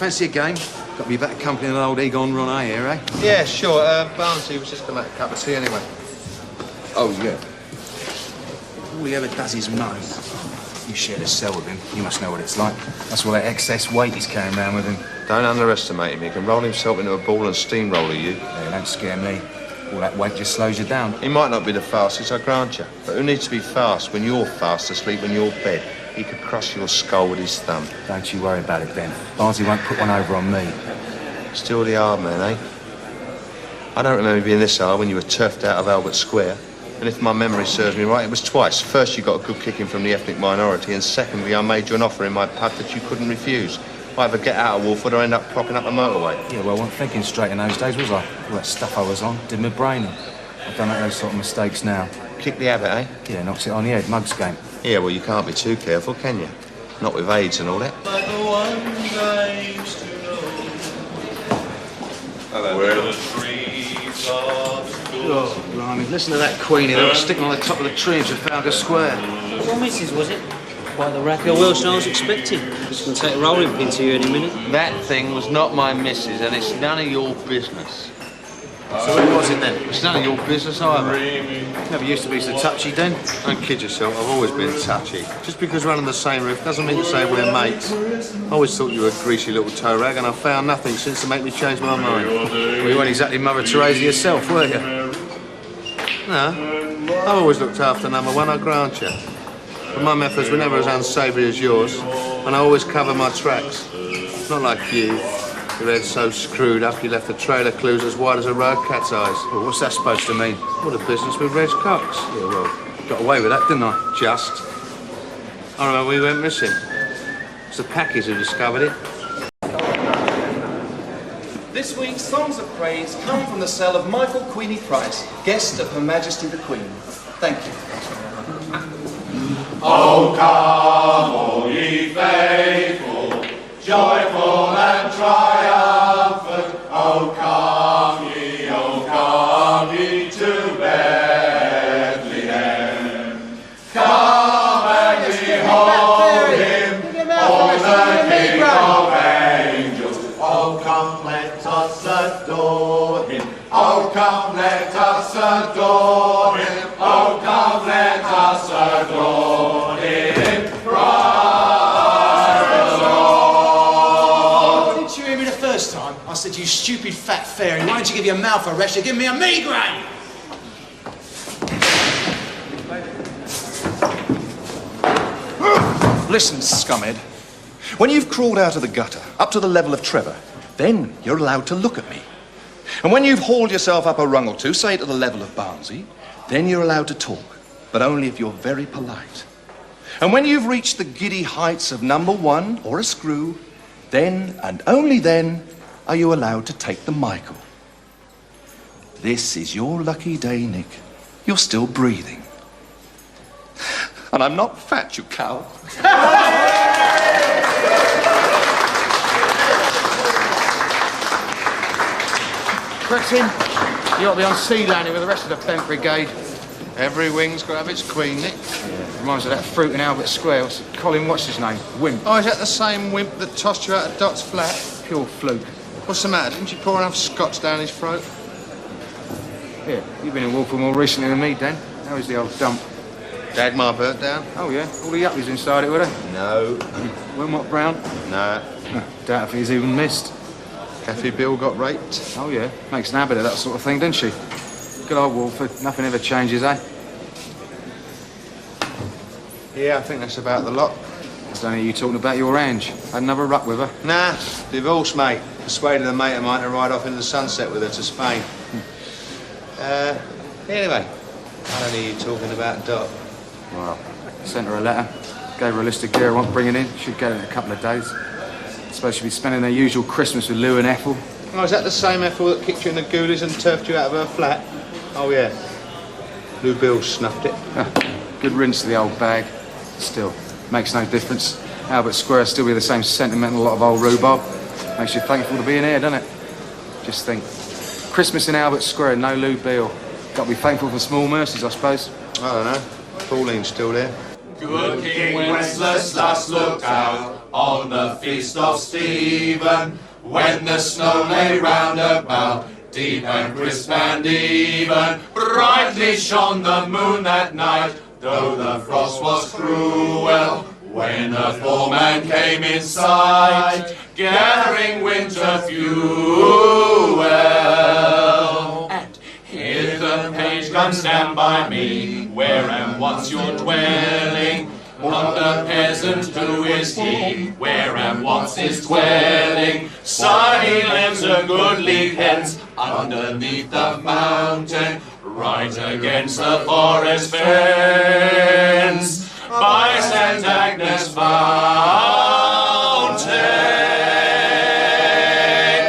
Fancy a game? Got to be better company than old Egon Ronay here, eh? Yeah, sure. Barnsey was just gonna make a cup of tea anyway. Oh, yeah. All he ever does is moan. You share the cell with him. You must know what it's like. That's all that excess weight he's carrying around with him. Don't underestimate him. He can roll himself into a ball and steamroller you. Yeah, don't scare me. All that weight just slows you down. He might not be the fastest, I grant you. But who needs to be fast when you're fast asleep in your bed? He could crush your skull with his thumb. Don't you worry about it, Ben. Barnsey won't put one over on me. Still the hard man, eh? I don't remember being this hard when you were turfed out of Albert Square. And if my memory serves me right, it was twice. First, you got a good kicking from the ethnic minority, and secondly, I made you an offer in my pub that you couldn't refuse. Either get out of Walford or end up propping up a motorway. Yeah, well, I wasn't thinking straight in those days, was I? All that stuff I was on did my brain in. I don't make those sort of mistakes now. Kick the habit, eh? Yeah, knocks it on the head, mugs game. Yeah, well, you can't be too careful, can you? Not with AIDS and all that. Like the ones I used to know. Hello. Where the treetops go. Oh, blimey. Listen to that Queenie that was sticking on the top of the tree in Trafalgar Square. What missus was it? Quite the racket of Welsh I was expecting. Just going to take a rolling pin to you any minute. That thing was not my missus, and it's none of your business. So who was it then? It's none of your business either. Never used to be so touchy, Den. Don't kid yourself, I've always been touchy. Just because we're under the same roof doesn't mean to say we're mates. I always thought you were a greasy little toe rag, and I've found nothing since to make me change my mind. Well, you weren't exactly Mother Teresa yourself, were you? No, I've always looked after number one, I grant you. But my methods were never as unsavoury as yours, and I always cover my tracks. Not like you. Your head's so screwed up you left the trailer clues as wide as a road cat's eyes. Well, what's that supposed to mean? What a business with Reg Cox. Yeah, well, got away with that, didn't I? Just. I remember we went missing. It's the Packies who discovered it. This week's Songs of Praise come from the cell of Michael Queenie Price, guest of Her Majesty the Queen. Thank you. Oh, come, all ye faithful, joyful and triumphant. Oh, come ye to Bethlehem. Come and behold him, born the King of angels. Oh, come, let us adore him. Oh, come, let us adore him. Oh, come, let us adore him. Christ the Lord. Didn't you hear me the first time? I said, you stupid fat fairy, why don't you give your mouth a rest? You give me a migraine! Listen, scumhead. When you've crawled out of the gutter, up to the level of Trevor, then you're allowed to look at me. And when you've hauled yourself up a rung or two, say to the level of Barnsey, then you're allowed to talk, but only if you're very polite. And when you've reached the giddy heights of number one or a screw, then and only then are you allowed to take the Michael. This is your lucky day, Nick. You're still breathing. And I'm not fat, you cow. Cretin, you ought to be on sea landing with the rest of the Bent Brigade. Every wing's got to have its queen, Nick. Reminds me of that fruit in Albert Square. Colin, what's his name? Wimp. Oh, is that the same wimp that tossed you out of Dot's flat? Pure fluke. What's the matter? Didn't you pour enough scotch down his throat? Here, you've been in Walford more recently than me, Dan. How is the old dump? Dagmar burnt down? Oh, yeah? All the yuppies inside it, were they? No. Wilmot Brown? No. Doubt if he's even missed. Kathy Bill got raped? Oh, yeah. Makes an habit of that sort of thing, doesn't she? Good old Walford. Nothing ever changes, eh? Yeah, I think that's about the lot. I don't hear you talking about your Ange. Had another ruck with her. Nah, divorce, mate. Persuaded a mate of mine to ride off into the sunset with her to Spain. Anyway, I don't hear you talking about Dot. Well, sent her a letter. Gave her a list of gear I want bringing in. Should get it in a couple of days. Suppose she'll be spending their usual Christmas with Lou and Ethel. Oh, is that the same Ethel that kicked you in the goolies and turfed you out of her flat? Oh, yeah. Lou Bill snuffed it. Good riddance to the old bag. Still, makes no difference. Albert Square still be the same sentimental lot of old rhubarb. Makes you thankful to be in here, doesn't it? Just think. Christmas in Albert Square, no Lou Bill. Got to be thankful for small mercies, I suppose. I don't know. Pauline's still there. Good King Wenceslas last looked out on the feast of Stephen, when the snow lay round about, deep and crisp and even. Brightly shone the moon that night, though the frost was cruel, when a foreman came in sight, gathering winter fuel. And here the page comes down by me, where am once your dwelling? Under peasant, who is he? Where am once his dwelling? Son, he lives a goodly hence, underneath the mountain, right against the forest fence, by St. Agnes' fountain.